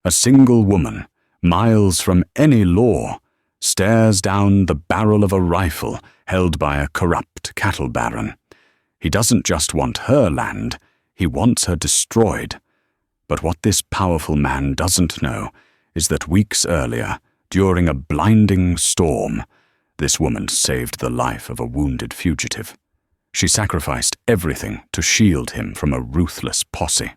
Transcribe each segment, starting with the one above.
A single woman, miles from any law, stares down the barrel of a rifle held by a corrupt cattle baron. He doesn't just want her land, he wants her destroyed. But what this powerful man doesn't know is that weeks earlier, during a blinding storm, this woman saved the life of a wounded fugitive. She sacrificed everything to shield him from a ruthless posse.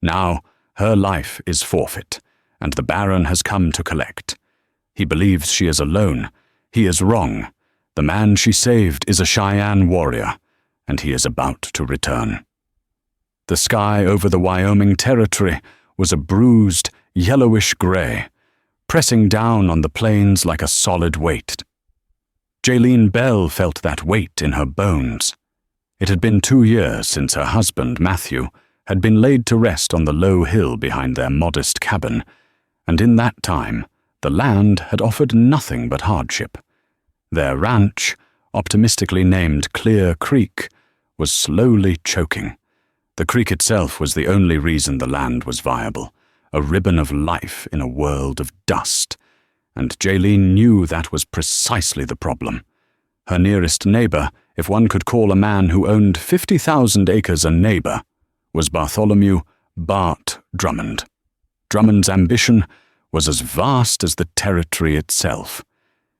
Now, her life is forfeit, and the Baron has come to collect. He believes she is alone. He is wrong. The man she saved is a Cheyenne warrior, and he is about to return. The sky over the Wyoming Territory was a bruised, yellowish gray, pressing down on the plains like a solid weight. Jaylene Bell felt that weight in her bones. It had been 2 years since her husband, Matthew, had been laid to rest on the low hill behind their modest cabin, and in that time, the land had offered nothing but hardship. Their ranch, optimistically named Clear Creek, was slowly choking. The creek itself was the only reason the land was viable, a ribbon of life in a world of dust, and Jaylene knew that was precisely the problem. Her nearest neighbor, if one could call a man who owned 50,000 acres a neighbor, was Bartholomew Bart Drummond. Drummond's ambition was as vast as the territory itself.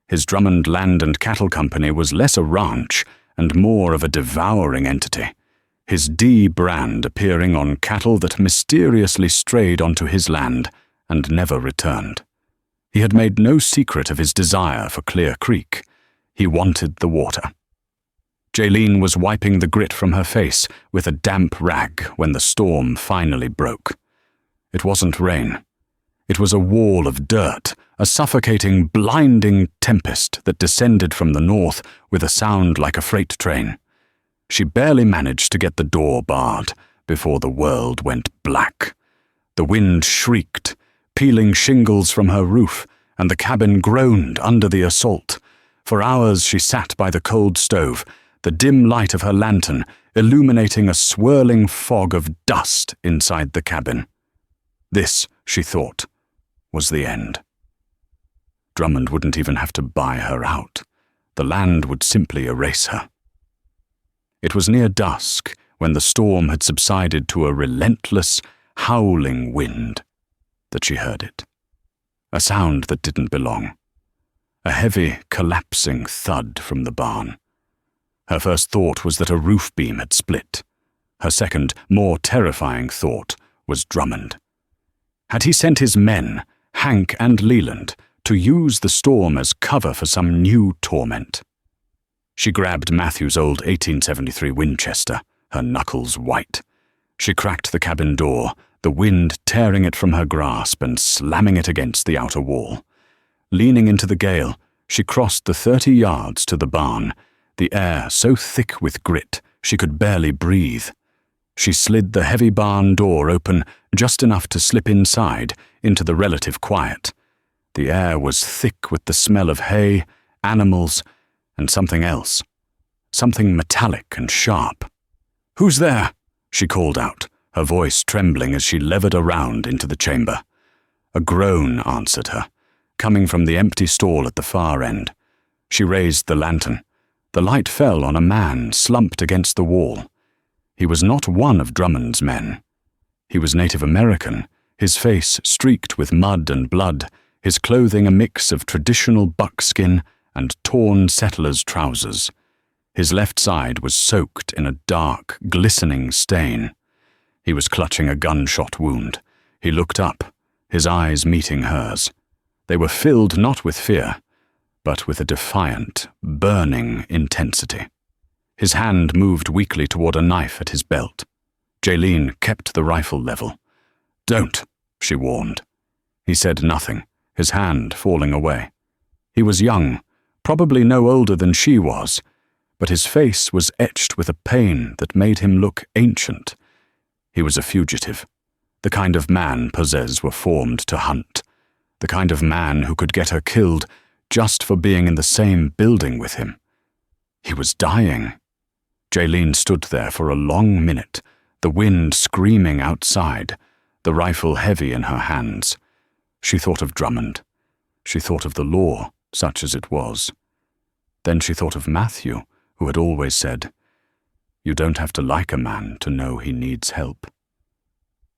His Drummond Land and Cattle Company was less a ranch and more of a devouring entity, his D brand appearing on cattle that mysteriously strayed onto his land and never returned. He had made no secret of his desire for Clear Creek. He wanted the water. Jaylene was wiping the grit from her face with a damp rag when the storm finally broke. It wasn't rain. It was a wall of dirt, a suffocating, blinding tempest that descended from the north with a sound like a freight train. She barely managed to get the door barred before the world went black. The wind shrieked, peeling shingles from her roof, and the cabin groaned under the assault. For hours she sat by the cold stove, the dim light of her lantern illuminating a swirling fog of dust inside the cabin. This, she thought, was the end. Drummond wouldn't even have to buy her out. The land would simply erase her. It was near dusk when the storm had subsided to a relentless, howling wind that she heard it. A sound that didn't belong. A heavy, collapsing thud from the barn. Her first thought was that a roof beam had split. Her second, more terrifying thought was Drummond. Had he sent his men, Hank and Leland, to use the storm as cover for some new torment? She grabbed Matthew's old 1873 Winchester, her knuckles white. She cracked the cabin door, the wind tearing it from her grasp and slamming it against the outer wall. Leaning into the gale, she crossed the 30 yards to the barn, the air so thick with grit she could barely breathe. She slid the heavy barn door open just enough to slip inside into the relative quiet. The air was thick with the smell of hay, animals, and something else. Something metallic and sharp. "Who's there?" she called out, her voice trembling as she levered around into the chamber. A groan answered her, coming from the empty stall at the far end. She raised the lantern. The light fell on a man slumped against the wall. He was not one of Drummond's men. He was Native American, his face streaked with mud and blood, his clothing a mix of traditional buckskin and torn settler's trousers. His left side was soaked in a dark, glistening stain. He was clutching a gunshot wound. He looked up, his eyes meeting hers. They were filled not with fear, but with a defiant, burning intensity. His hand moved weakly toward a knife at his belt. Jaylene kept the rifle level. "Don't," she warned. He said nothing, his hand falling away. He was young, probably no older than she was, but his face was etched with a pain that made him look ancient. He was a fugitive, the kind of man Possés were formed to hunt, the kind of man who could get her killed just for being in the same building with him. He was dying. Jaylene stood there for a long minute, the wind screaming outside, the rifle heavy in her hands. She thought of Drummond. She thought of the law, such as it was. Then she thought of Matthew, who had always said, "You don't have to like a man to know he needs help."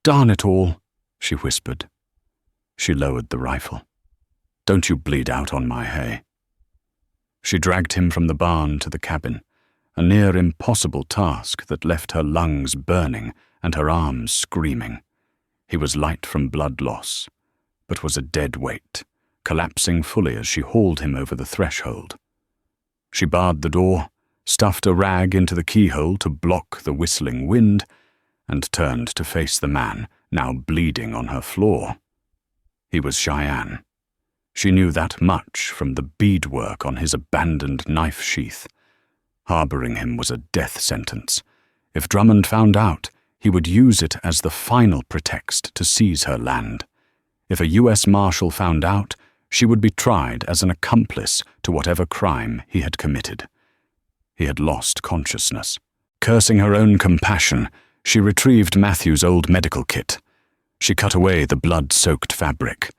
"Darn it all," she whispered. She lowered the rifle. "Don't you bleed out on my hay." She dragged him from the barn to the cabin, a near impossible task that left her lungs burning and her arms screaming. He was light from blood loss, but was a dead weight, collapsing fully as she hauled him over the threshold. She barred the door, stuffed a rag into the keyhole to block the whistling wind, and turned to face the man, now bleeding on her floor. He was Cheyenne. She knew that much from the beadwork on his abandoned knife sheath. Harboring him was a death sentence. If Drummond found out, he would use it as the final pretext to seize her land. If a U.S. Marshal found out, she would be tried as an accomplice to whatever crime he had committed. He had lost consciousness. Cursing her own compassion, she retrieved Matthew's old medical kit. She cut away the blood-soaked fabric.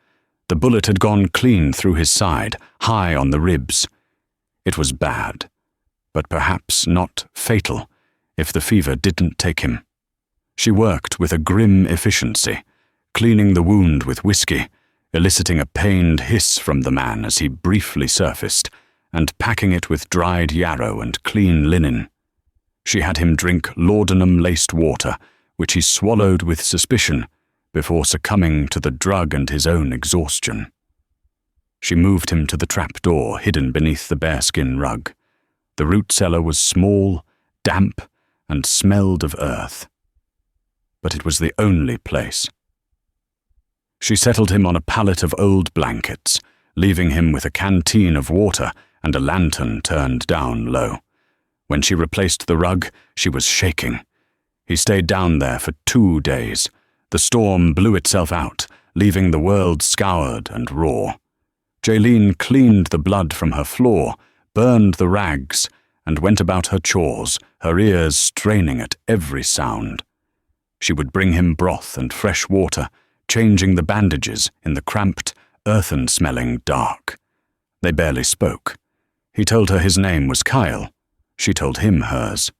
The bullet had gone clean through his side, high on the ribs. It was bad, but perhaps not fatal, if the fever didn't take him. She worked with a grim efficiency, cleaning the wound with whiskey, eliciting a pained hiss from the man as he briefly surfaced, and packing it with dried yarrow and clean linen. She had him drink laudanum-laced water, which he swallowed with suspicion, before succumbing to the drug and his own exhaustion. She moved him to the trapdoor hidden beneath the bearskin rug. The root cellar was small, damp, and smelled of earth. But it was the only place. She settled him on a pallet of old blankets, leaving him with a canteen of water and a lantern turned down low. When she replaced the rug, she was shaking. He stayed down there for 2 days. The storm blew itself out, leaving the world scoured and raw. Jaylene cleaned the blood from her floor, burned the rags, and went about her chores, her ears straining at every sound. She would bring him broth and fresh water, changing the bandages in the cramped, earthen-smelling dark. They barely spoke. He told her his name was Kyle. She told him hers.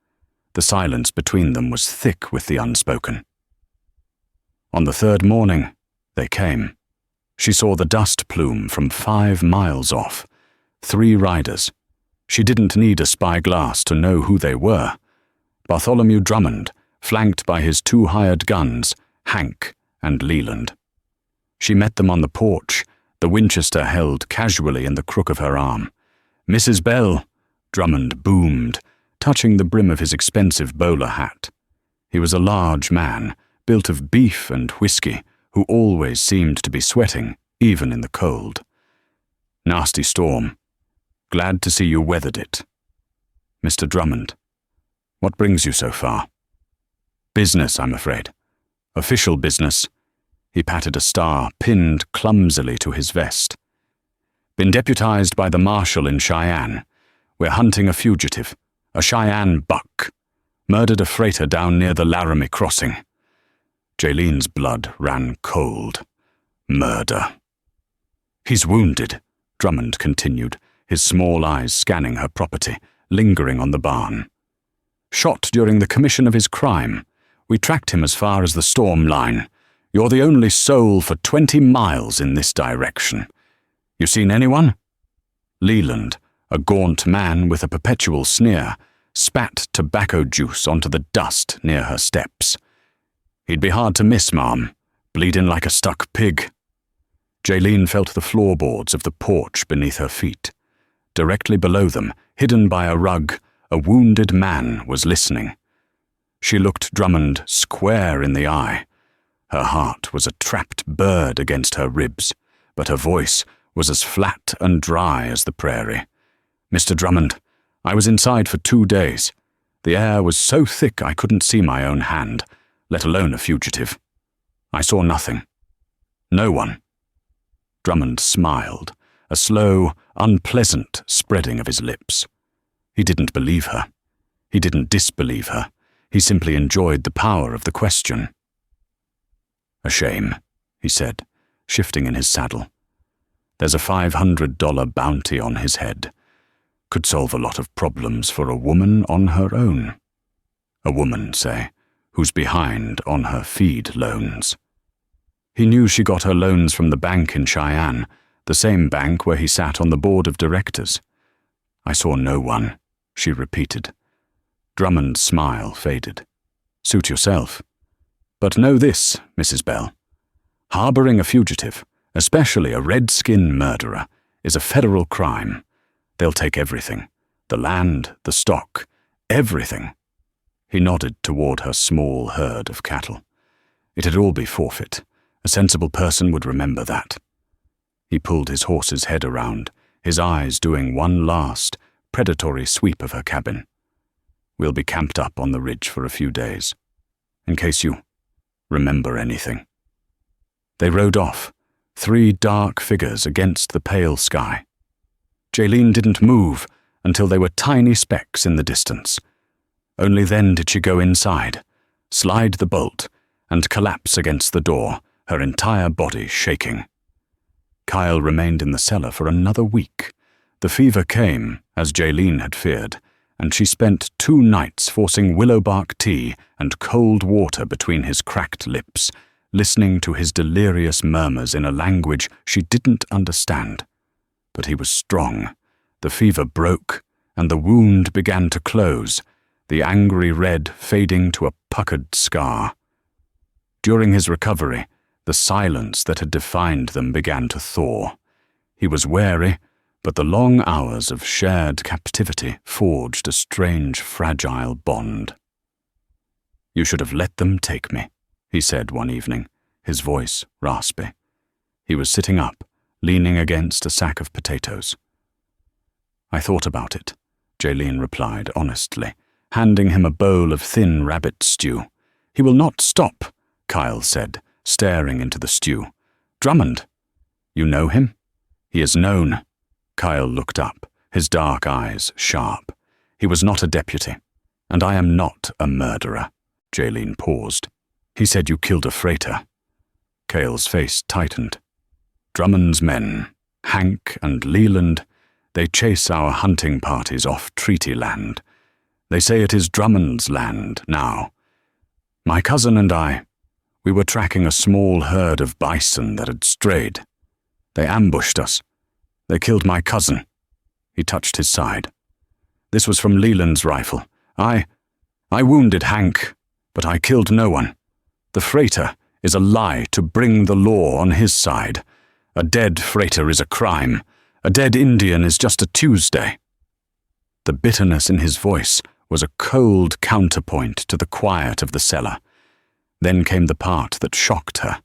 The silence between them was thick with the unspoken. On the 3rd morning, they came. She saw the dust plume from 5 miles off. 3 riders. She didn't need a spyglass to know who they were. Bartholomew Drummond, flanked by his 2 hired guns, Hank and Leland. She met them on the porch, the Winchester held casually in the crook of her arm. "Mrs. Bell," Drummond boomed, touching the brim of his expensive bowler hat. He was a large man, built of beef and whiskey, who always seemed to be sweating, even in the cold. "Nasty storm. Glad to see you weathered it." "Mr. Drummond, what brings you so far?" "Business, I'm afraid. Official business." He patted a star pinned clumsily to his vest. "Been deputized by the marshal in Cheyenne. We're hunting a fugitive, a Cheyenne buck. Murdered a freighter down near the Laramie crossing." Jaylene's blood ran cold. Murder. "He's wounded," Drummond continued, his small eyes scanning her property, lingering on the barn. "Shot during the commission of his crime. We tracked him as far as the storm line. You're the only soul for 20 miles in this direction. You seen anyone?" Leland, a gaunt man with a perpetual sneer, spat tobacco juice onto the dust near her steps. "He'd be hard to miss, ma'am. Bleeding like a stuck pig." Jaylene felt the floorboards of the porch beneath her feet. Directly below them, hidden by a rug, a wounded man was listening. She looked Drummond square in the eye. Her heart was a trapped bird against her ribs, but her voice was as flat and dry as the prairie. "Mr. Drummond, I was inside for 2 days. The air was so thick I couldn't see my own hand, let alone a fugitive. I saw nothing. No one." Drummond smiled, a slow, unpleasant spreading of his lips. He didn't believe her. He didn't disbelieve her. He simply enjoyed the power of the question. "A shame," he said, shifting in his saddle. "There's a $500 bounty on his head. Could solve a lot of problems for a woman on her own. A woman, say, who's behind on her feed loans." He knew she got her loans from the bank in Cheyenne, the same bank where he sat on the board of directors. "I saw no one," she repeated. Drummond's smile faded. "Suit yourself. But know this, Mrs. Bell. Harboring a fugitive, especially a red-skin murderer, is a federal crime. They'll take everything. The land, the stock, everything." He nodded toward her small herd of cattle. "It'd all be forfeit. A sensible person would remember that." He pulled his horse's head around, his eyes doing one last, predatory sweep of her cabin. "We'll be camped up on the ridge for a few days, in case you remember anything." They rode off, 3 dark figures against the pale sky. Jaylene didn't move until they were tiny specks in the distance. Only then did she go inside, slide the bolt, and collapse against the door, her entire body shaking. Kyle remained in the cellar for another week. The fever came, as Jaylene had feared, and she spent 2 nights forcing willowbark tea and cold water between his cracked lips, listening to his delirious murmurs in a language she didn't understand. But he was strong. The fever broke, and the wound began to close, the angry red fading to a puckered scar. During his recovery, the silence that had defined them began to thaw. He was wary, but the long hours of shared captivity forged a strange, fragile bond. "You should have let them take me," he said one evening, his voice raspy. He was sitting up, leaning against a sack of potatoes. "I thought about it," Jaylene replied honestly, handing him a bowl of thin rabbit stew. "He will not stop," Kyle said, staring into the stew. "Drummond. You know him?" "He is known." Kyle looked up, his dark eyes sharp. "He was not a deputy, and I am not a murderer." Jaylene paused. "He said you killed a freighter." Cale's face tightened. "Drummond's men, Hank and Leland, they chase our hunting parties off treaty land. They say it is Drummond's land now. My cousin and I, we were tracking a small herd of bison that had strayed. They ambushed us. They killed my cousin." He touched his side. "This was from Leland's rifle. I wounded Hank, but I killed no one. The freighter is a lie to bring the law on his side. A dead freighter is a crime. A dead Indian is just a Tuesday." The bitterness in his voice was a cold counterpoint to the quiet of the cellar. Then came the part that shocked her.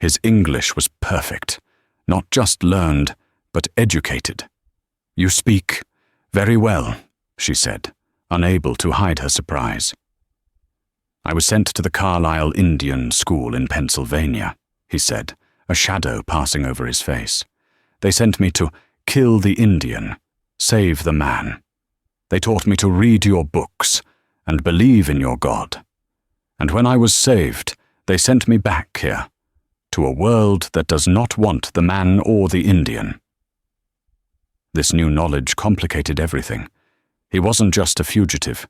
His English was perfect, not just learned, but educated. "You speak very well," she said, unable to hide her surprise. "I was sent to the Carlisle Indian School in Pennsylvania," he said, a shadow passing over his face. "They sent me to kill the Indian, save the man. They taught me to read your books and believe in your God. And when I was saved, they sent me back here, to a world that does not want the man or the Indian." This new knowledge complicated everything. He wasn't just a fugitive.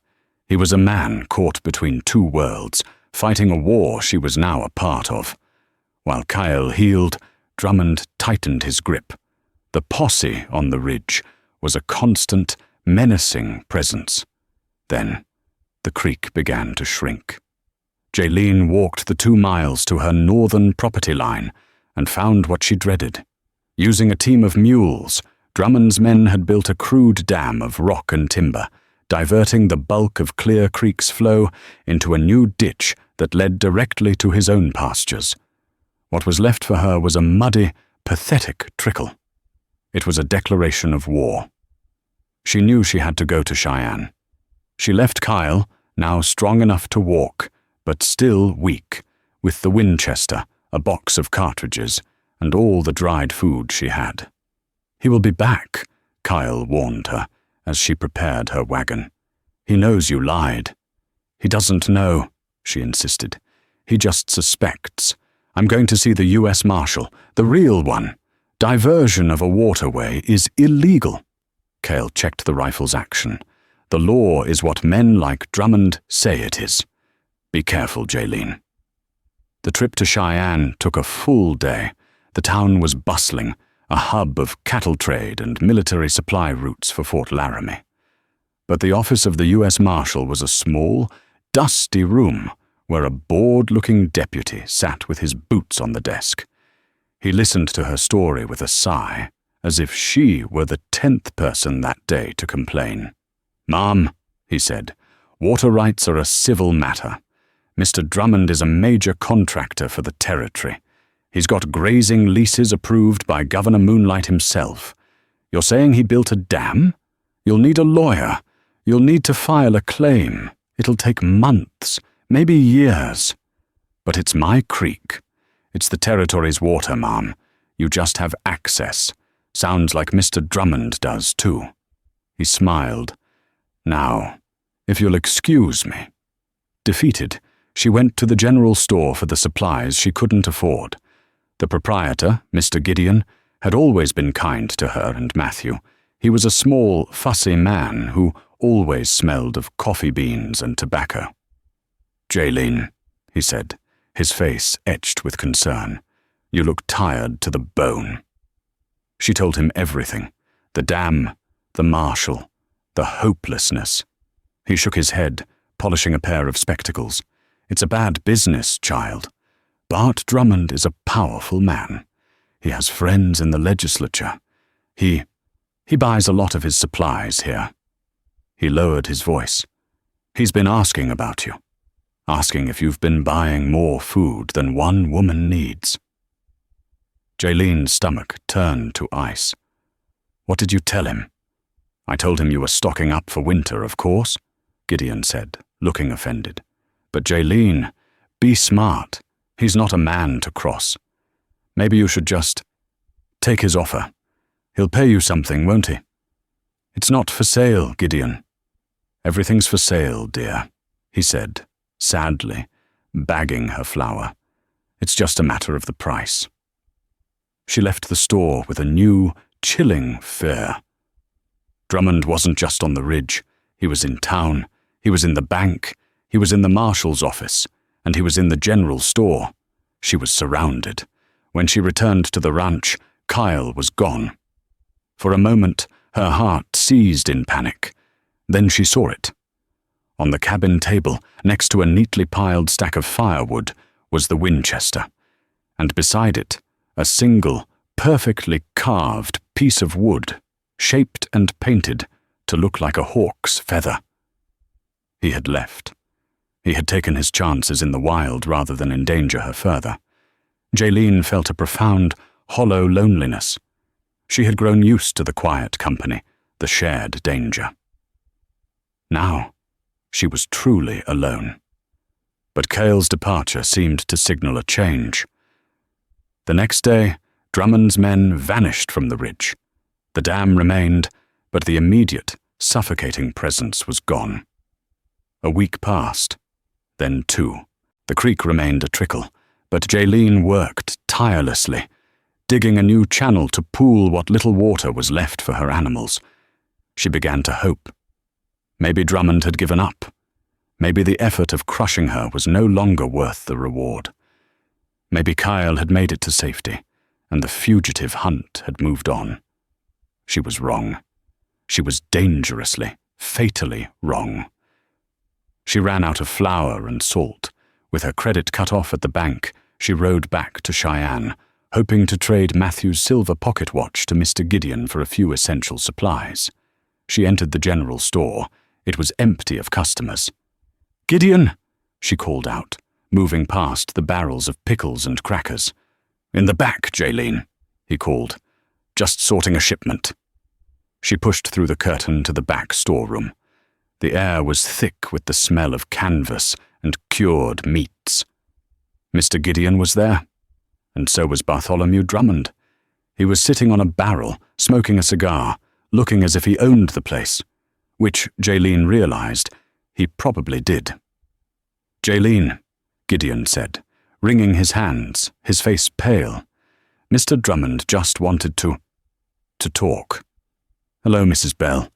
He was a man caught between 2 worlds, fighting a war she was now a part of. While Kyle healed, Drummond tightened his grip. The posse on the ridge was a constant, menacing presence. Then, the creek began to shrink. Jaylene walked the 2 miles to her northern property line and found what she dreaded. Using a team of mules, Drummond's men had built a crude dam of rock and timber, diverting the bulk of Clear Creek's flow into a new ditch that led directly to his own pastures. What was left for her was a muddy, pathetic trickle. It was a declaration of war. She knew she had to go to Cheyenne. She left Kyle, now strong enough to walk, but still weak, with the Winchester, a box of cartridges, and all the dried food she had. "He will be back," Kyle warned her, as she prepared her wagon. "He knows you lied." "He doesn't know," she insisted. "He just suspects. I'm going to see the U.S. Marshal, the real one. Diversion of a waterway is illegal." Cale checked the rifle's action. "The law is what men like Drummond say it is. Be careful, Jaylene." The trip to Cheyenne took a full day. The town was bustling, a hub of cattle trade and military supply routes for Fort Laramie. But the office of the U.S. Marshal was a small, dusty room where a bored-looking deputy sat with his boots on the desk. He listened to her story with a sigh, as if she were the 10th person that day to complain. "Ma'am," he said, "water rights are a civil matter. Mr. Drummond is a major contractor for the territory. He's got grazing leases approved by Governor Moonlight himself. You're saying he built a dam? You'll need a lawyer. You'll need to file a claim. It'll take months, maybe years. But it's my creek. It's the territory's water, ma'am. You just have access. Sounds like Mr. Drummond does, too." He smiled. "Now, if you'll excuse me." Defeated, she went to the general store for the supplies she couldn't afford. The proprietor, Mr. Gideon, had always been kind to her and Matthew. He was a small, fussy man who always smelled of coffee beans and tobacco. "Jaylene," he said, his face etched with concern, "you look tired to the bone." She told him everything, the dam, the marshal, the hopelessness. He shook his head, polishing a pair of spectacles. "It's a bad business, child. Bart Drummond is a powerful man. He has friends in the legislature. He buys a lot of his supplies here." He lowered his voice. "He's been asking about you. Asking if you've been buying more food than one woman needs." Jaylene's stomach turned to ice. "What did you tell him?" "I told him you were stocking up for winter, of course," Gideon said, looking offended. "But Jaylene, be smart. He's not a man to cross. Maybe you should just take his offer. He'll pay you something, won't he?" "It's not for sale, Gideon." "Everything's for sale, dear," he said, sadly, bagging her flour. "It's just a matter of the price." She left the store with a new, chilling fear. Drummond wasn't just on the ridge. He was in town. He was in the bank. He was in the marshal's office. And he was in the general store. She was surrounded. When she returned to the ranch, Kyle was gone. For a moment, her heart seized in panic. Then she saw it. On the cabin table, next to a neatly piled stack of firewood, was the Winchester, and beside it, a single, perfectly carved piece of wood, shaped and painted to look like a hawk's feather. He had left. He had taken his chances in the wild rather than endanger her further. Jaylene felt a profound, hollow loneliness. She had grown used to the quiet company, the shared danger. Now, she was truly alone. But Cale's departure seemed to signal a change. The next day, Drummond's men vanished from the ridge. The dam remained, but the immediate, suffocating presence was gone. A week passed, then 2. The creek remained a trickle, but Jaylene worked tirelessly, digging a new channel to pool what little water was left for her animals. She began to hope. Maybe Drummond had given up. Maybe the effort of crushing her was no longer worth the reward. Maybe Kyle had made it to safety, and the fugitive hunt had moved on. She was wrong. She was dangerously, fatally wrong. She ran out of flour and salt. With her credit cut off at the bank, she rode back to Cheyenne, hoping to trade Matthew's silver pocket watch to Mr. Gideon for a few essential supplies. She entered the general store. It was empty of customers. "Gideon!" she called out, moving past the barrels of pickles and crackers. "In the back, Jaylene," he called. "Just sorting a shipment." She pushed through the curtain to the back storeroom. The air was thick with the smell of canvas and cured meats. Mr. Gideon was there, and so was Bartholomew Drummond. He was sitting on a barrel, smoking a cigar, looking as if he owned the place, which Jaylene realized he probably did. "Jaylene," Gideon said, wringing his hands, his face pale. Mr. Drummond just wanted to talk. "Hello, Mrs. Bell,"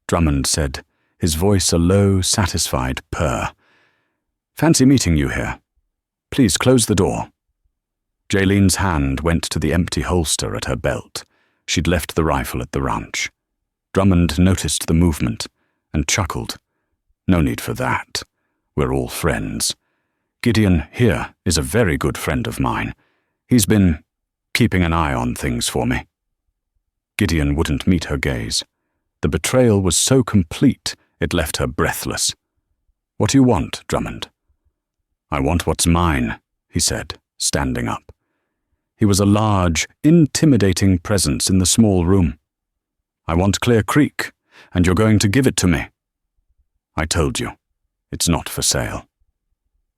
Drummond said, his voice a low, satisfied purr. "Fancy meeting you here. Please close the door." Jaylene's hand went to the empty holster at her belt. She'd left the rifle at the ranch. Drummond noticed the movement and chuckled. "No need for that. We're all friends. Gideon here is a very good friend of mine. He's been keeping an eye on things for me." Gideon wouldn't meet her gaze. The betrayal was so complete it left her breathless. "What do you want, Drummond?" "I want what's mine," he said, standing up. He was a large, intimidating presence in the small room. "I want Clear Creek, and you're going to give it to me." "I told you, it's not for sale."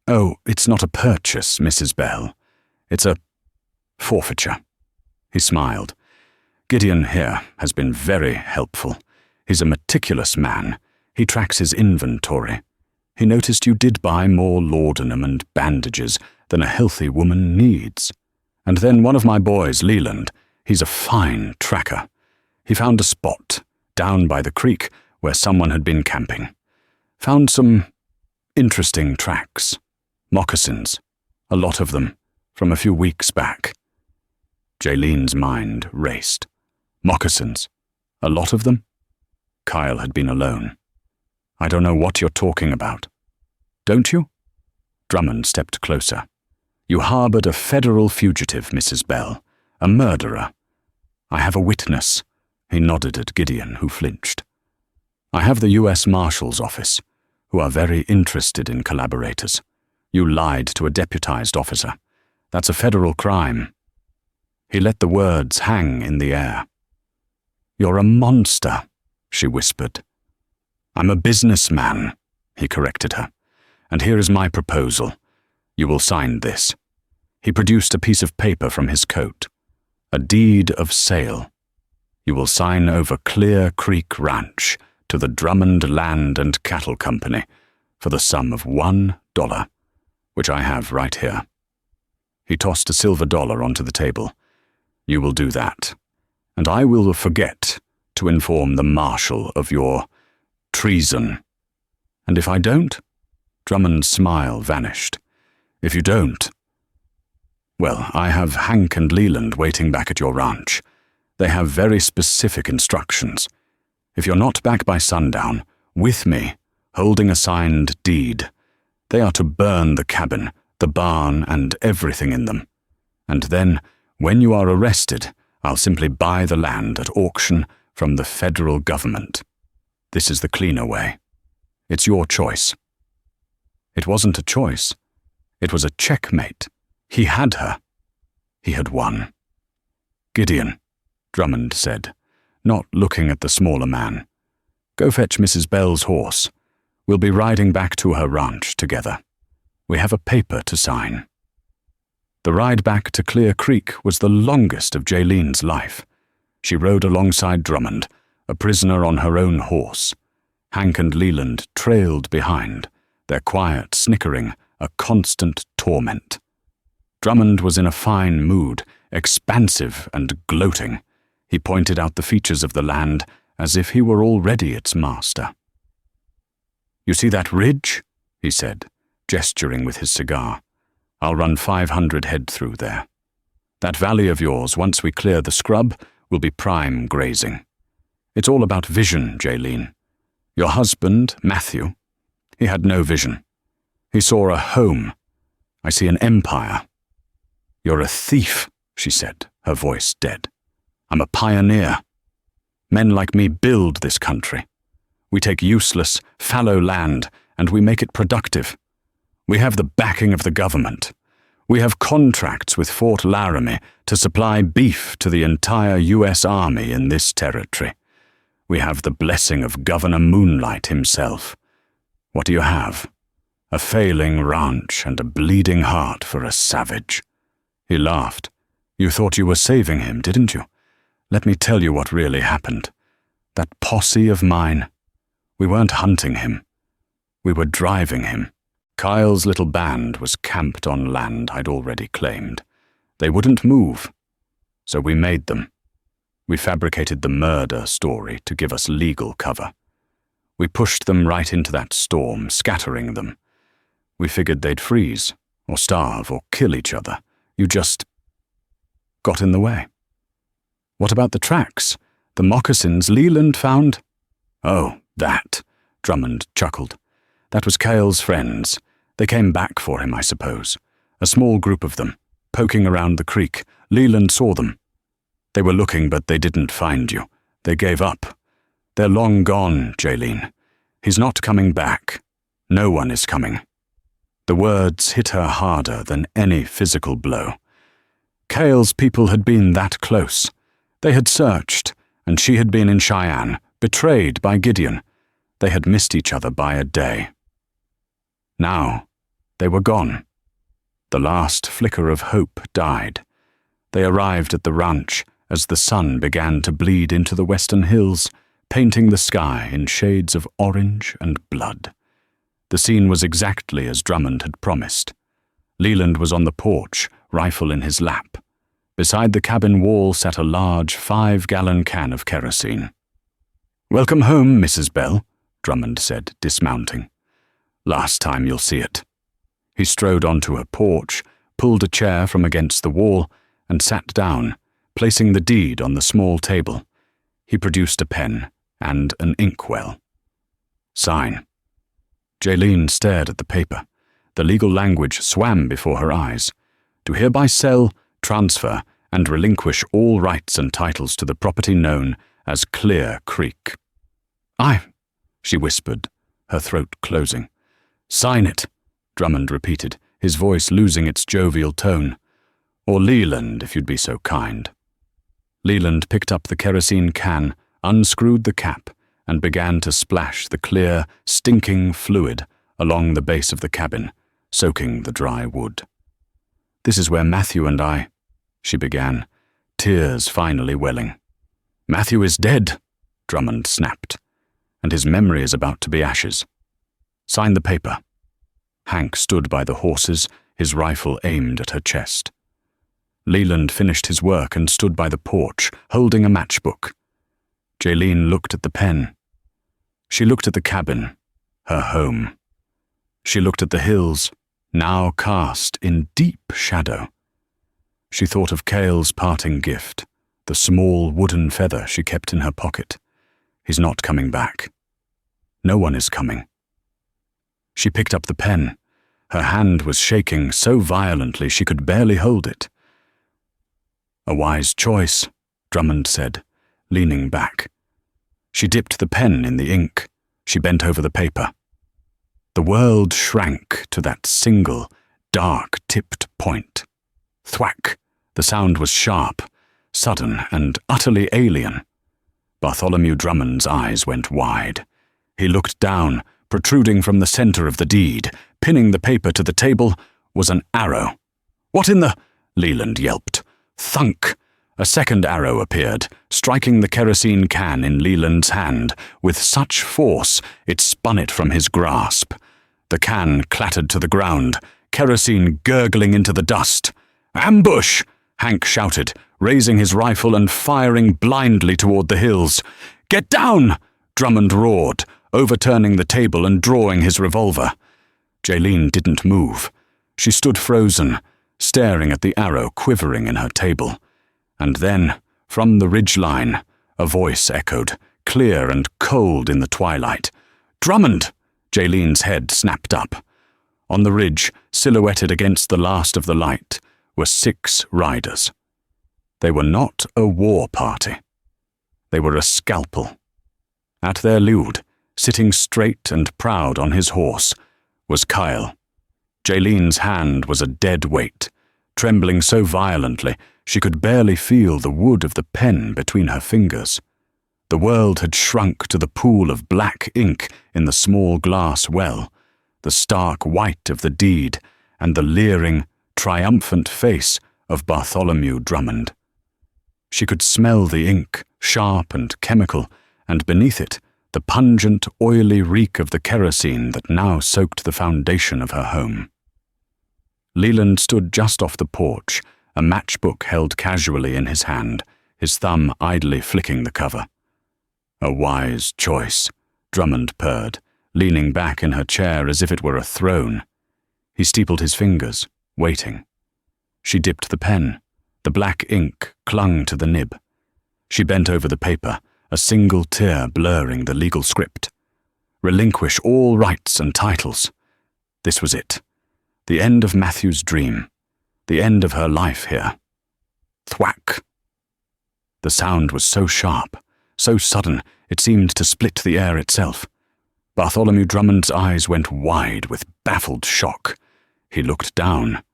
"Oh, it's not a purchase, Mrs. Bell. It's a forfeiture." He smiled. "Gideon here has been very helpful. He's a meticulous man. He tracks his inventory. He noticed you did buy more laudanum and bandages than a healthy woman needs. And then one of my boys, Leland, he's a fine tracker. He found a spot down by the creek where someone had been camping. Found some interesting tracks. Moccasins, a lot of them, from a few weeks back." Jaylene's mind raced. Moccasins, a lot of them? Kyle had been alone. "I don't know what you're talking about." "Don't you?" Drummond stepped closer. "You harbored a federal fugitive, Mrs. Bell, a murderer. I have a witness." He nodded at Gideon, who flinched. "I have the U.S. Marshal's office, who are very interested in collaborators. You lied to a deputized officer. That's a federal crime." He let the words hang in the air. "You're a monster," she whispered. "I'm a businessman," he corrected her. "And here is my proposal. You will sign this." He produced a piece of paper from his coat. "A deed of sale. You will sign over Clear Creek Ranch to the Drummond Land and Cattle Company for the sum of $1, which I have right here." He tossed a silver dollar onto the table. "You will do that, and I will forget to inform the marshal of your treason." "And if I don't?" Drummond's smile vanished. "If you don't, well, I have Hank and Leland waiting back at your ranch. They have very specific instructions. If you're not back by sundown, with me, holding a signed deed, they are to burn the cabin, the barn, and everything in them. And then, when you are arrested, I'll simply buy the land at auction from the federal government. This is the cleaner way. It's your choice." It wasn't a choice. It was a checkmate. He had her. He had won. "Gideon," Drummond said, not looking at the smaller man, "go fetch Mrs. Bell's horse. We'll be riding back to her ranch together. We have a paper to sign." The ride back to Clear Creek was the longest of Jaylene's life. She rode alongside Drummond, a prisoner on her own horse. Hank and Leland trailed behind, their quiet snickering a constant torment. Drummond was in a fine mood, expansive and gloating. He pointed out the features of the land as if he were already its master. "You see that ridge?" he said, gesturing with his cigar. "I'll run 500 head through there. That valley of yours, once we clear the scrub, will be prime grazing. It's all about vision, Jaylene. Your husband, Matthew, he had no vision. He saw a home. I see an empire. You're a thief," she said, her voice dead. "I'm a pioneer. Men like me build this country. We take useless, fallow land and we make it productive. We have the backing of the government. We have contracts with Fort Laramie to supply beef to the entire U.S. Army in this territory. We have the blessing of Governor Moonlight himself. What do you have? A failing ranch and a bleeding heart for a savage." He laughed. "You thought you were saving him, didn't you? Let me tell you what really happened. That posse of mine, we weren't hunting him. We were driving him. Kyle's little band was camped on land I'd already claimed. They wouldn't move, so we made them. We fabricated the murder story to give us legal cover. We pushed them right into that storm, scattering them. We figured they'd freeze, or starve, or kill each other. You just got in the way. What about the tracks? The moccasins Leland found? Oh, that, Drummond chuckled. That was Cale's friends. They came back for him, I suppose. A small group of them, poking around the creek. Leland saw them. They were looking, but they didn't find you. They gave up. They're long gone, Jaylene. He's not coming back. No one is coming. The words hit her harder than any physical blow. Cale's people had been that close. They had searched, and she had been in Cheyenne, betrayed by Gideon. They had missed each other by a day. Now, they were gone. The last flicker of hope died. They arrived at the ranch as the sun began to bleed into the western hills, painting the sky in shades of orange and blood. The scene was exactly as Drummond had promised. Leland was on the porch, rifle in his lap. Beside the cabin wall sat a large 5-gallon can of kerosene. "Welcome home, Mrs. Bell," Drummond said, dismounting. "Last time you'll see it." He strode onto her porch, pulled a chair from against the wall, and sat down, placing the deed on the small table. He produced a pen and an inkwell. "Sign." Jaylene stared at the paper. The legal language swam before her eyes. "To hereby sell, transfer, and relinquish all rights and titles to the property known as Clear Creek." She whispered, her throat closing. "Sign it," Drummond repeated, his voice losing its jovial tone. "Or Leland, if you'd be so kind." Leland picked up the kerosene can, unscrewed the cap, and began to splash the clear, stinking fluid along the base of the cabin, soaking the dry wood. "This is where Matthew and I," she began, tears finally welling. "Matthew is dead," Drummond snapped, "and his memory is about to be ashes. Sign the paper." Hank stood by the horses, his rifle aimed at her chest. Leland finished his work and stood by the porch, holding a matchbook. Jaylene looked at the pen. She looked at the cabin, her home. She looked at the hills, now cast in deep shadow. She thought of Cale's parting gift, the small wooden feather she kept in her pocket. He's not coming back. No one is coming. She picked up the pen. Her hand was shaking so violently she could barely hold it. "A wise choice," Drummond said, leaning back. She dipped the pen in the ink. She bent over the paper. The world shrank to that single, dark-tipped point. Thwack! The sound was sharp, sudden, and utterly alien. Bartholomew Drummond's eyes went wide. He looked down. Protruding from the center of the deed, pinning the paper to the table, was an arrow. "What in the—" Leland yelped. Thunk! A second arrow appeared, striking the kerosene can in Leland's hand with such force it spun it from his grasp. The can clattered to the ground, kerosene gurgling into the dust. "Ambush!" Hank shouted, raising his rifle and firing blindly toward the hills. "Get down!" Drummond roared, overturning the table and drawing his revolver. Jaylene didn't move. She stood frozen, staring at the arrow quivering in her table. And then, from the ridgeline, a voice echoed, clear and cold in the twilight. "Drummond!" Jaylene's head snapped up. On the ridge, silhouetted against the last of the light, were 6 riders. They were not a war party. They were a scalpel. At their lead, sitting straight and proud on his horse, was Kyle. Jaylene's hand was a dead weight, trembling so violently she could barely feel the wood of the pen between her fingers. The world had shrunk to the pool of black ink in the small glass well, the stark white of the deed, and the leering, triumphant face of Bartholomew Drummond. She could smell the ink, sharp and chemical, and beneath it, the pungent, oily reek of the kerosene that now soaked the foundation of her home. Leland stood just off the porch, a matchbook held casually in his hand, his thumb idly flicking the cover. "A wise choice," Drummond purred, leaning back in her chair as if it were a throne. He steepled his fingers, waiting. She dipped the pen. The black ink clung to the nib. She bent over the paper, a single tear blurring the legal script. Relinquish all rights and titles. This was it. The end of Matthew's dream. The end of her life here. Thwack. The sound was so sharp, so sudden, it seemed to split the air itself. Bartholomew Drummond's eyes went wide with baffled shock. He looked down.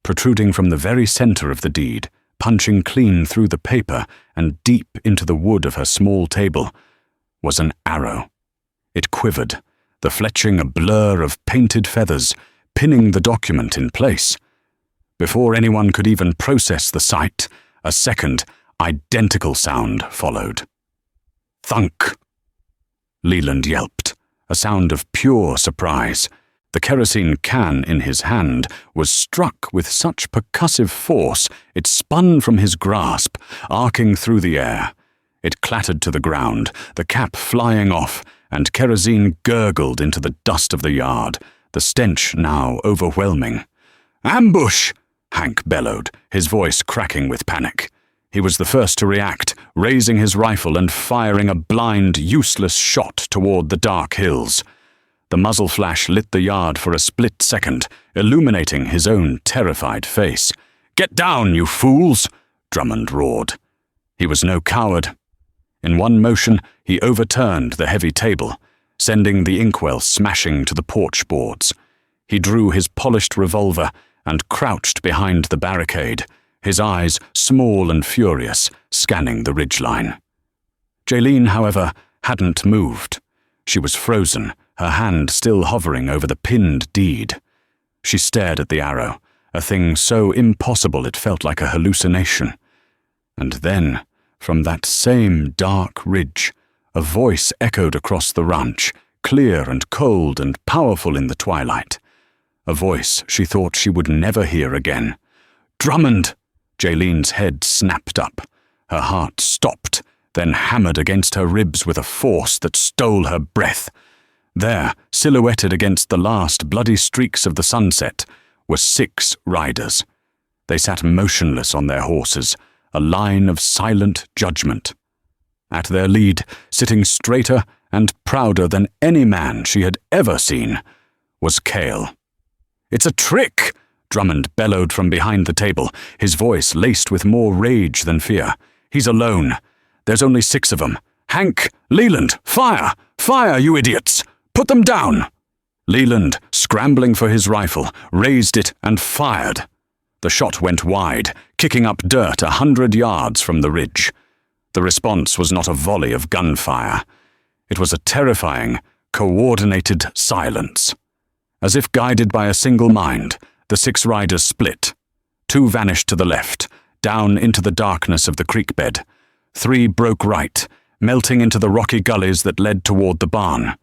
Protruding from the very center of the deed, punching clean through the paper and deep into the wood of her small table, was an arrow. It quivered, the fletching a blur of painted feathers, pinning the document in place. Before anyone could even process the sight, a second, identical sound followed. Thunk! Leland yelped, a sound of pure surprise. The kerosene can in his hand was struck with such percussive force it spun from his grasp, arcing through the air. It clattered to the ground, the cap flying off, and kerosene gurgled into the dust of the yard, the stench now overwhelming. "Ambush!" Hank bellowed, his voice cracking with panic. He was the first to react, raising his rifle and firing a blind, useless shot toward the dark hills. The muzzle flash lit the yard for a split second, illuminating his own terrified face. "Get down, you fools!" Drummond roared. He was no coward. In one motion, he overturned the heavy table, sending the inkwell smashing to the porch boards. He drew his polished revolver and crouched behind the barricade, his eyes small and furious, scanning the ridgeline. Jaylene, however, hadn't moved. She was frozen, her hand still hovering over the pinned deed. She stared at the arrow, a thing so impossible it felt like a hallucination. And then, from that same dark ridge, a voice echoed across the ranch, clear and cold and powerful in the twilight. A voice she thought she would never hear again. "Drummond!" Jaylene's head snapped up. Her heart stopped, then hammered against her ribs with a force that stole her breath. There, silhouetted against the last bloody streaks of the sunset, were 6 riders. They sat motionless on their horses, a line of silent judgment. At their lead, sitting straighter and prouder than any man she had ever seen, was Cale. "It's a trick!" Drummond bellowed from behind the table, his voice laced with more rage than fear. "He's alone. There's only 6 of them. Hank, Leland, fire! Fire, you idiots! Put them down!" Leland, scrambling for his rifle, raised it and fired. The shot went wide, kicking up dirt 100 yards from the ridge. The response was not a volley of gunfire. It was a terrifying, coordinated silence. As if guided by a single mind, the 6 riders split. 2 vanished to the left, down into the darkness of the creek bed. 3 broke right, melting into the rocky gullies that led toward the barn.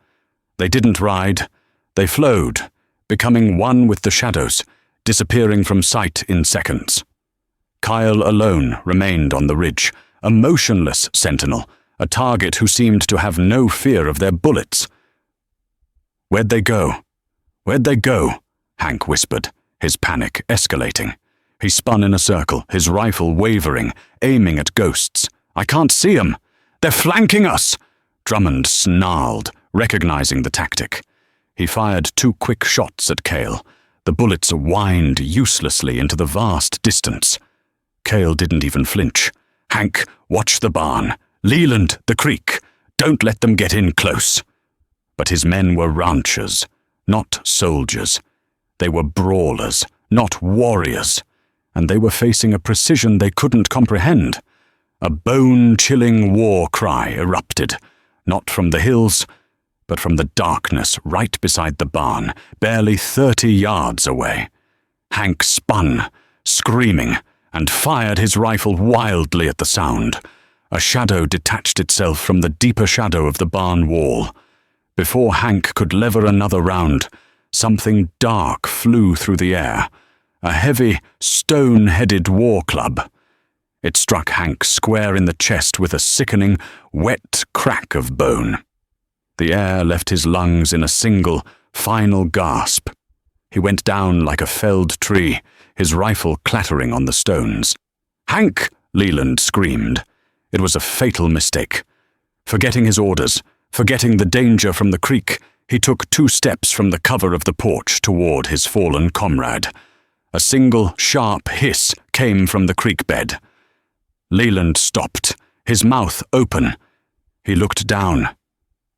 They didn't ride. They flowed, becoming one with the shadows, disappearing from sight in seconds. Kyle alone remained on the ridge, a motionless sentinel, a target who seemed to have no fear of their bullets. "Where'd they go? Where'd they go?" Hank whispered, his panic escalating. He spun in a circle, his rifle wavering, aiming at ghosts. "I can't see 'em! They're flanking us!" Drummond snarled, recognizing the tactic. He fired 2 quick shots at Cale. The bullets whined uselessly into the vast distance. Cale didn't even flinch. "Hank, watch the barn. Leland, the creek. Don't let them get in close." But his men were ranchers, not soldiers. They were brawlers, not warriors, and they were facing a precision they couldn't comprehend. A bone-chilling war cry erupted, not from the hills, but from the darkness right beside the barn, barely 30 yards away. Hank spun, screaming, and fired his rifle wildly at the sound. A shadow detached itself from the deeper shadow of the barn wall. Before Hank could lever another round, something dark flew through the air. A heavy, stone-headed war club. It struck Hank square in the chest with a sickening, wet crack of bone. The air left his lungs in a single, final gasp. He went down like a felled tree, his rifle clattering on the stones. "Hank!" Leland screamed. It was a fatal mistake. Forgetting his orders, forgetting the danger from the creek, he took 2 steps from the cover of the porch toward his fallen comrade. A single, sharp hiss came from the creek bed. Leland stopped, his mouth open. He looked down.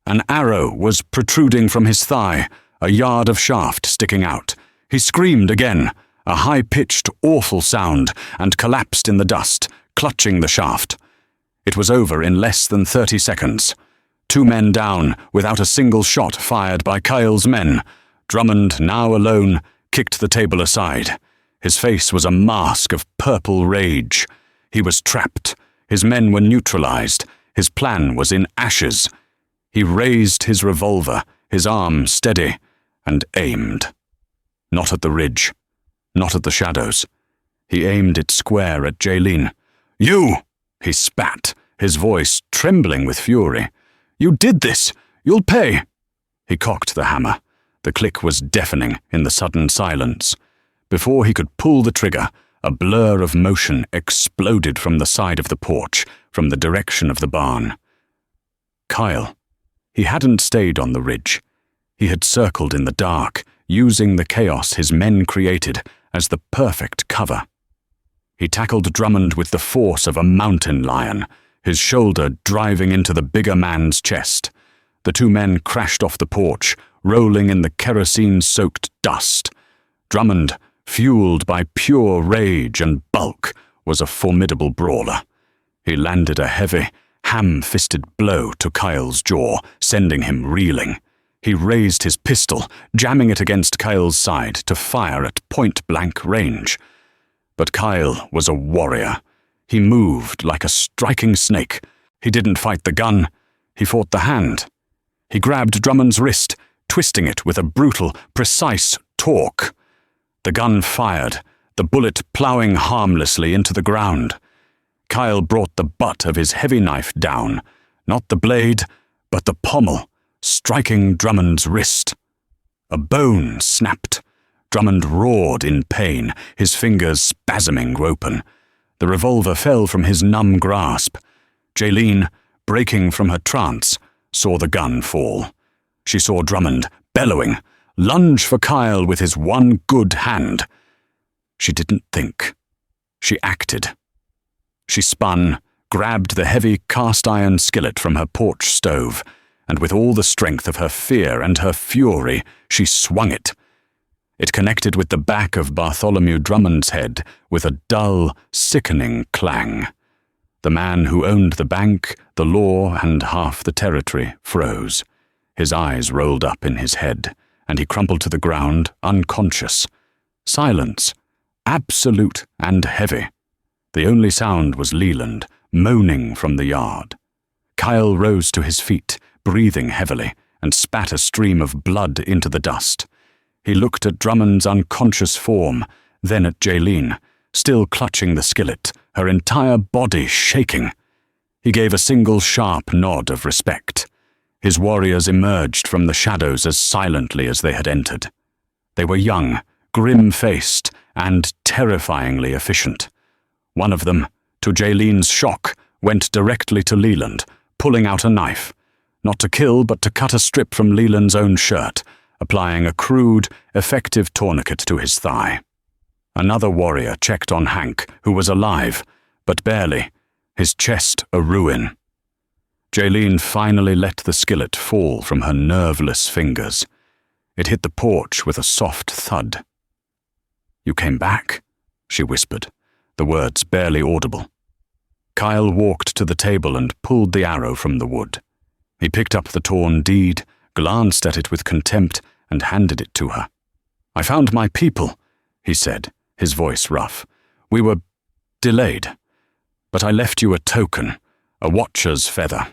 An arrow was protruding from his thigh, a yard of shaft sticking out. He screamed again, a high-pitched, awful sound, and collapsed in the dust, clutching the shaft. It was over in less than 30 seconds. 2 men down, without a single shot fired by Kyle's men. Drummond, now alone, kicked the table aside. His face was a mask of purple rage. He was trapped. His men were neutralized. His plan was in ashes. He raised his revolver, his arm steady, and aimed. Not at the ridge. Not at the shadows. He aimed it square at Jaylene. "You!" he spat, his voice trembling with fury. "You did this! You'll pay!" He cocked the hammer. The click was deafening in the sudden silence. Before he could pull the trigger, a blur of motion exploded from the side of the porch, from the direction of the barn. Kyle. He hadn't stayed on the ridge. He had circled in the dark, using the chaos his men created as the perfect cover. He tackled Drummond with the force of a mountain lion, his shoulder driving into the bigger man's chest. The 2 men crashed off the porch, rolling in the kerosene-soaked dust. Drummond, fueled by pure rage and bulk, was a formidable brawler. He landed a heavy, ham-fisted blow to Kyle's jaw, sending him reeling. He raised his pistol, jamming it against Kyle's side to fire at point-blank range. But Kyle was a warrior. He moved like a striking snake. He didn't fight the gun. He fought the hand. He grabbed Drummond's wrist, twisting it with a brutal, precise torque. The gun fired, the bullet plowing harmlessly into the ground. Kyle brought the butt of his heavy knife down, not the blade, but the pommel, striking Drummond's wrist. A bone snapped. Drummond roared in pain, his fingers spasming open. The revolver fell from his numb grasp. Jaylene, breaking from her trance, saw the gun fall. She saw Drummond, bellowing, lunge for Kyle with his one good hand. She didn't think. She acted. She spun, grabbed the heavy cast-iron skillet from her porch stove, and with all the strength of her fear and her fury, she swung it. It connected with the back of Bartholomew Drummond's head with a dull, sickening clang. The man who owned the bank, the law, and half the territory froze. His eyes rolled up in his head, and he crumpled to the ground, unconscious. Silence, absolute and heavy. The only sound was Leland, moaning from the yard. Kyle rose to his feet, breathing heavily, and spat a stream of blood into the dust. He looked at Drummond's unconscious form, then at Jaylene, still clutching the skillet, her entire body shaking. He gave a single sharp nod of respect. His warriors emerged from the shadows as silently as they had entered. They were young, grim-faced, and terrifyingly efficient. One of them, to Jaylene's shock, went directly to Leland, pulling out a knife, not to kill but to cut a strip from Leland's own shirt, applying a crude, effective tourniquet to his thigh. Another warrior checked on Hank, who was alive, but barely, his chest a ruin. Jaylene finally let the skillet fall from her nerveless fingers. It hit the porch with a soft thud. "You came back?" she whispered, the words barely audible. Kyle walked to the table and pulled the arrow from the wood. He picked up the torn deed, glanced at it with contempt, and handed it to her. "I found my people," he said, his voice rough. "We were delayed. But I left you a token, A watcher's feather.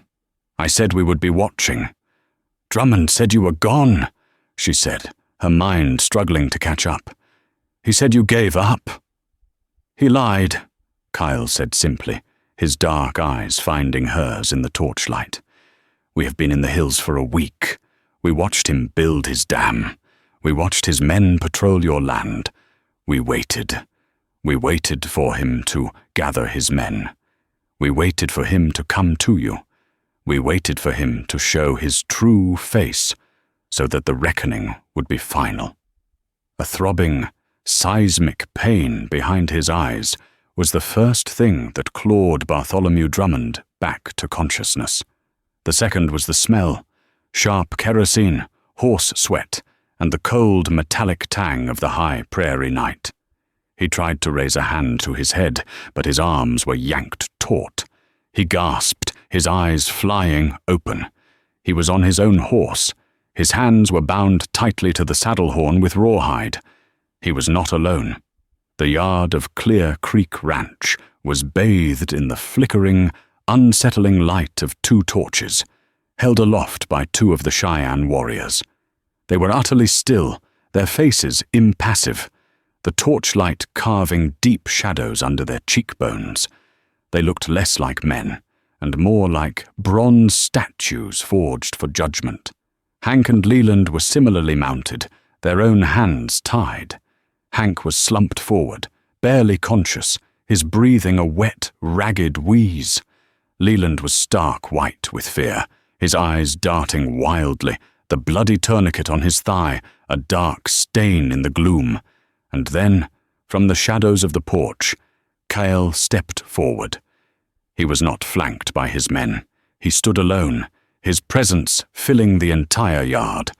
I said we would be watching. Drummond said you were gone, she said, her mind struggling to catch up. He said you gave up. He lied, Kyle said simply, his dark eyes finding hers in the torchlight. We have been in the hills for a week. We watched him build his dam. We watched his men patrol your land. We waited. We waited for him to gather his men. We waited for him to come to you. We waited for him to show his true face so that the reckoning would be final. A throbbing, seismic pain behind his eyes was the first thing that clawed Bartholomew Drummond back to consciousness. The second was the smell, sharp kerosene, horse sweat, and the cold metallic tang of the high prairie night. He tried to raise a hand to his head, but his arms were yanked taut. He gasped, his eyes flying open. He was on his own horse. His hands were bound tightly to the saddle horn with rawhide. He was not alone. The yard of Clear Creek Ranch was bathed in the flickering, unsettling light of 2 torches, held aloft by 2 of the Cheyenne warriors. They were utterly still, their faces impassive, the torchlight carving deep shadows under their cheekbones. They looked less like men, and more like bronze statues forged for judgment. Hank and Leland were similarly mounted, their own hands tied. Hank was slumped forward, barely conscious, his breathing a wet, ragged wheeze. Leland was stark white with fear, his eyes darting wildly, the bloody tourniquet on his thigh, a dark stain in the gloom. And then, from the shadows of the porch, Kyle stepped forward. He was not flanked by his men. He stood alone, his presence filling the entire yard.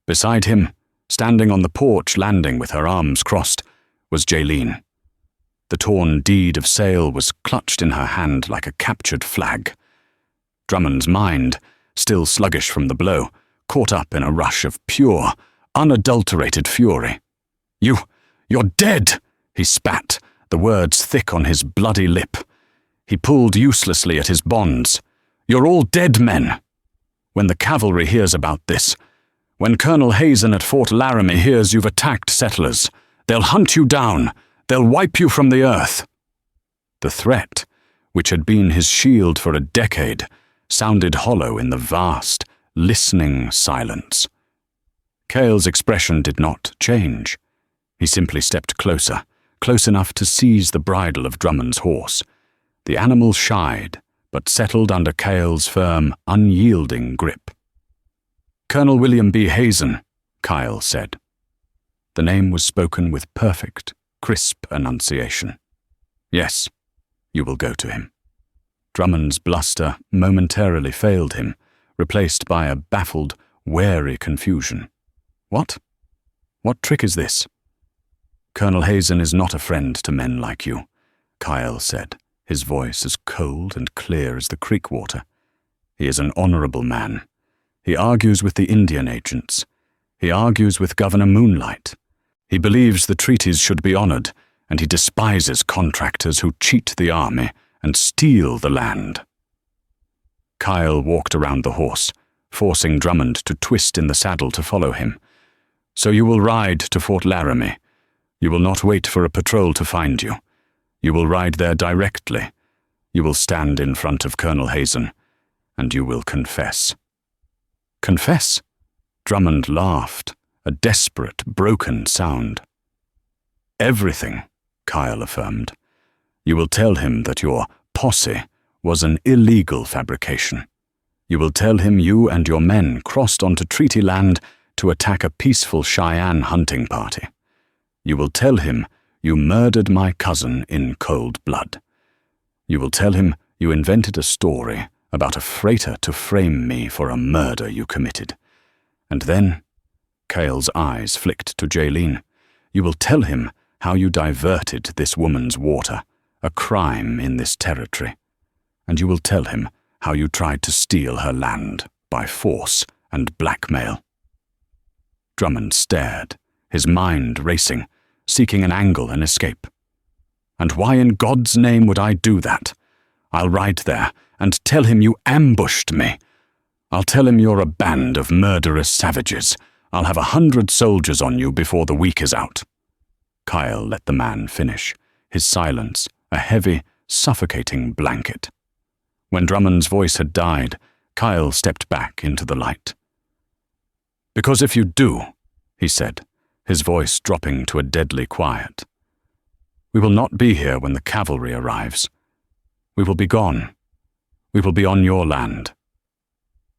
Beside him, standing on the porch landing with her arms crossed, was Jaylene. The torn deed of sale was clutched in her hand like a captured flag. Drummond's mind, still sluggish from the blow, caught up in a rush of pure, unadulterated fury. You're dead, he spat, the words thick on his bloody lip. He pulled uselessly at his bonds. You're all dead men. When the cavalry hears about this, when Colonel Hazen at Fort Laramie hears you've attacked settlers, they'll hunt you down. They'll wipe you from the earth. The threat, which had been his shield for a decade, sounded hollow in the vast, listening silence. Cale's expression did not change. He simply stepped closer, close enough to seize the bridle of Drummond's horse. The animal shied, but settled under Cale's firm, unyielding grip. Colonel William B. Hazen, Kyle said. The name was spoken with perfect, crisp enunciation. Yes, you will go to him. Drummond's bluster momentarily failed him, replaced by a baffled, wary confusion. What? What trick is this? Colonel Hazen is not a friend to men like you, Kyle said, his voice as cold and clear as the creek water. He is an honorable man. He argues with the Indian agents. He argues with Governor Moonlight. He believes the treaties should be honored, and he despises contractors who cheat the army and steal the land. Kyle walked around the horse, forcing Drummond to twist in the saddle to follow him. So you will ride to Fort Laramie. You will not wait for a patrol to find you. You will ride there directly. You will stand in front of Colonel Hazen, and you will confess. Confess? Drummond laughed, a desperate, broken sound. Everything, Kyle affirmed. You will tell him that your posse was an illegal fabrication. You will tell him you and your men crossed onto treaty land to attack a peaceful Cheyenne hunting party. You will tell him you murdered my cousin in cold blood. You will tell him you invented a story about a freighter to frame me for a murder you committed. And then, Cale's eyes flicked to Jaylene, you will tell him how you diverted this woman's water, a crime in this territory. And you will tell him how you tried to steal her land by force and blackmail. Drummond stared, his mind racing, seeking an angle and escape. And why in God's name would I do that? I'll ride there and tell him you ambushed me. I'll tell him you're a band of murderous savages. I'll have 100 soldiers on you before the week is out." Kyle let the man finish, his silence a heavy, suffocating blanket. When Drummond's voice had died, Kyle stepped back into the light. "Because if you do," he said, his voice dropping to a deadly quiet, "we will not be here when the cavalry arrives. We will be gone. We will be on your land."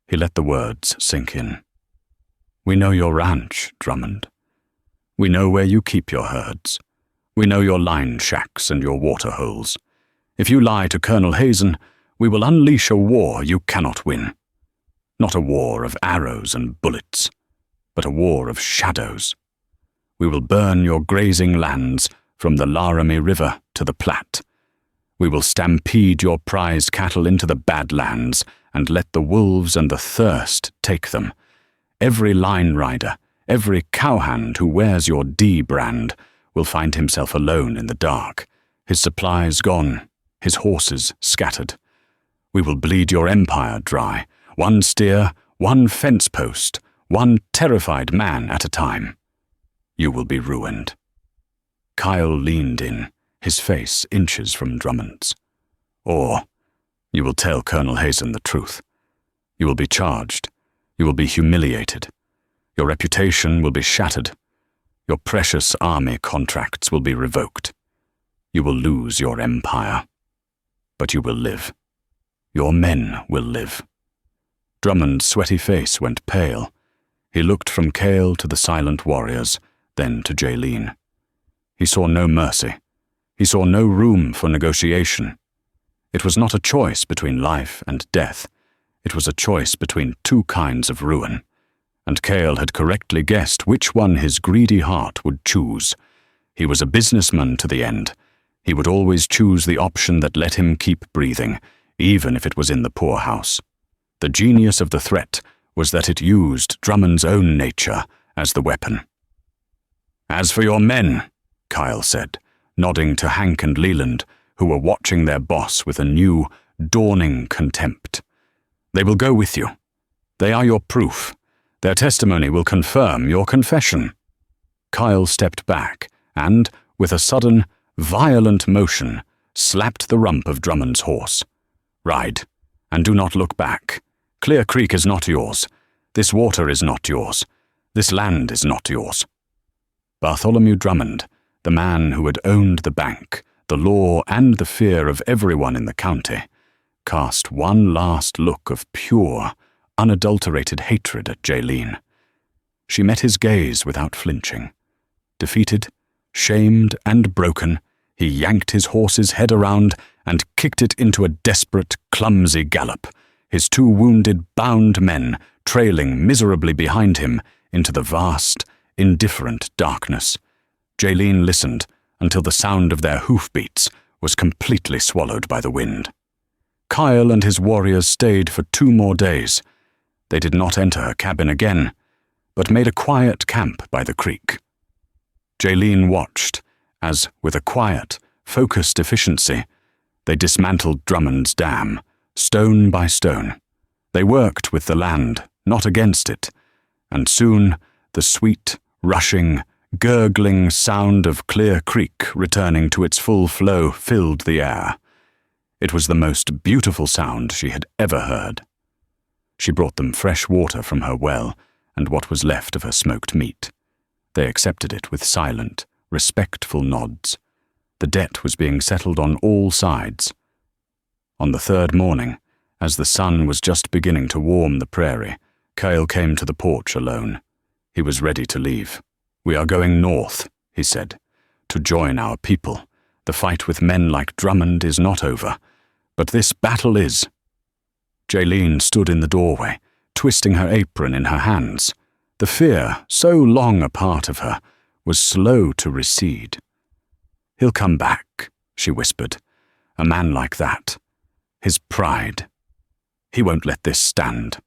He let the words sink in. "We know your ranch, Drummond. We know where you keep your herds. We know your line shacks and your water holes. If you lie to Colonel Hazen, we will unleash a war you cannot win. Not a war of arrows and bullets, but a war of shadows. We will burn your grazing lands from the Laramie River to the Platte. We will stampede your prize cattle into the Badlands and let the wolves and the thirst take them. Every line rider, every cowhand who wears your D brand will find himself alone in the dark, his supplies gone, his horses scattered. We will bleed your empire dry, one steer, one fence post, one terrified man at a time. You will be ruined." Kyle leaned in, his face inches from Drummond's. "Or you will tell Colonel Hazen the truth. You will be charged. You will be humiliated. Your reputation will be shattered. Your precious army contracts will be revoked. You will lose your empire. But you will live. Your men will live." Drummond's sweaty face went pale. He looked from Cale to the silent warriors, then to Jaylene. He saw no mercy. He saw no room for negotiation. It was not a choice between life and death. It was a choice between two kinds of ruin, and Cale had correctly guessed which one his greedy heart would choose. He was a businessman to the end. He would always choose the option that let him keep breathing, even if it was in the poorhouse. The genius of the threat was that it used Drummond's own nature as the weapon. "As for your men," Kyle said, nodding to Hank and Leland, who were watching their boss with a new, dawning contempt. "They will go with you. They are your proof. Their testimony will confirm your confession." Kyle stepped back and, with a sudden, violent motion, slapped the rump of Drummond's horse. "Ride, and do not look back. Clear Creek is not yours. This water is not yours. This land is not yours." Bartholomew Drummond, the man who had owned the bank, the law and the fear of everyone in the county, cast one last look of pure, unadulterated hatred at Jaylene. She met his gaze without flinching. Defeated, shamed and broken, he yanked his horse's head around and kicked it into a desperate, clumsy gallop, his two wounded, bound men trailing miserably behind him into the vast, indifferent darkness. Jaylene listened until the sound of their hoofbeats was completely swallowed by the wind. Kyle and his warriors stayed for 2 more days. They did not enter her cabin again, but made a quiet camp by the creek. Jaylene watched as, with a quiet, focused efficiency, they dismantled Drummond's dam, stone by stone. They worked with the land, not against it, and soon the sweet, rushing, gurgling sound of Clear Creek returning to its full flow filled the air. It was the most beautiful sound she had ever heard. She brought them fresh water from her well and what was left of her smoked meat. They accepted it with silent, respectful nods. The debt was being settled on all sides. On the 3rd morning, as the sun was just beginning to warm the prairie, Kyle came to the porch alone. He was ready to leave. "We are going north," he said, "to join our people. The fight with men like Drummond is not over, but this battle is." Jaylene stood in the doorway, twisting her apron in her hands. The fear, so long a part of her, was slow to recede. "He'll come back," she whispered. "A man like that. His pride. He won't let this stand."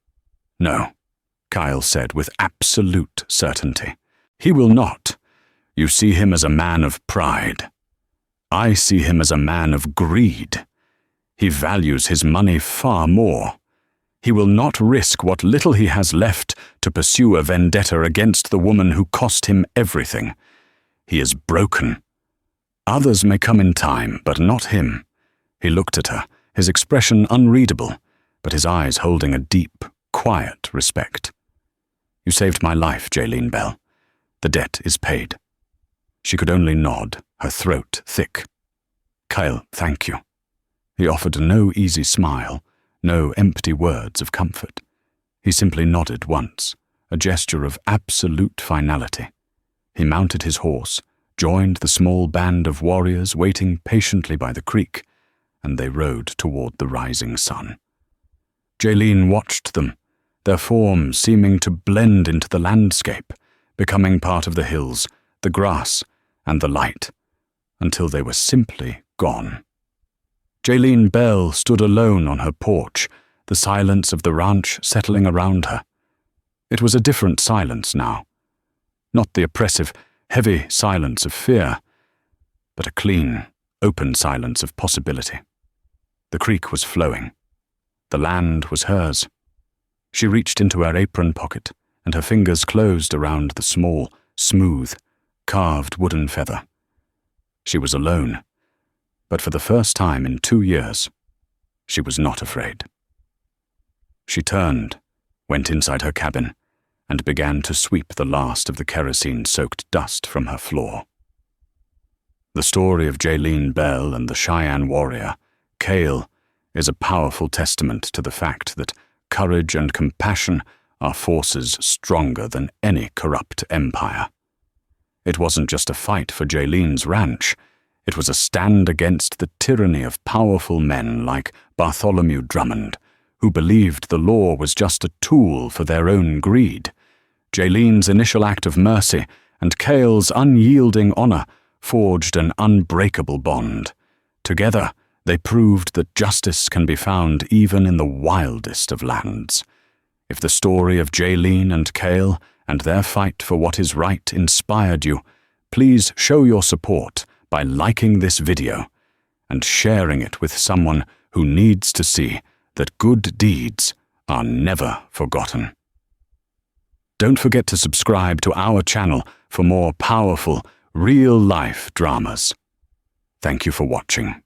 "No," Kyle said with absolute certainty. "He will not. You see him as a man of pride. I see him as a man of greed. He values his money far more. He will not risk what little he has left to pursue a vendetta against the woman who cost him everything. He is broken. Others may come in time, but not him. He looked at her, his expression unreadable, but his eyes holding a deep, quiet respect. You saved my life, Jaylene Bell. The debt is paid. She could only nod, her throat thick. Kyle, thank you. He offered no easy smile, no empty words of comfort. He simply nodded once, a gesture of absolute finality. He mounted his horse, joined the small band of warriors waiting patiently by the creek, and they rode toward the rising sun. Jaylene watched them, their forms seeming to blend into the landscape, becoming part of the hills, the grass, and the light, until they were simply gone. Jaylene Bell stood alone on her porch, the silence of the ranch settling around her. It was a different silence now. Not the oppressive, heavy silence of fear, but a clean, open silence of possibility. The creek was flowing. The land was hers. She reached into her apron pocket, and her fingers closed around the small, smooth, carved wooden feather. She was alone, but for the first time in 2 years, she was not afraid. She turned, went inside her cabin, and began to sweep the last of the kerosene-soaked dust from her floor. The story of Jaylene Bell and the Cheyenne warrior, Cale, is a powerful testament to the fact that courage and compassion are forces stronger than any corrupt empire. It wasn't just a fight for Jaylene's ranch. It was a stand against the tyranny of powerful men like Bartholomew Drummond, who believed the law was just a tool for their own greed. Jaylene's initial act of mercy and Cale's unyielding honor forged an unbreakable bond. Together, they proved that justice can be found even in the wildest of lands. If the story of Jaylene and Cale and their fight for what is right inspired you, please show your support by liking this video and sharing it with someone who needs to see that good deeds are never forgotten. Don't forget to subscribe to our channel for more powerful, real-life dramas. Thank you for watching.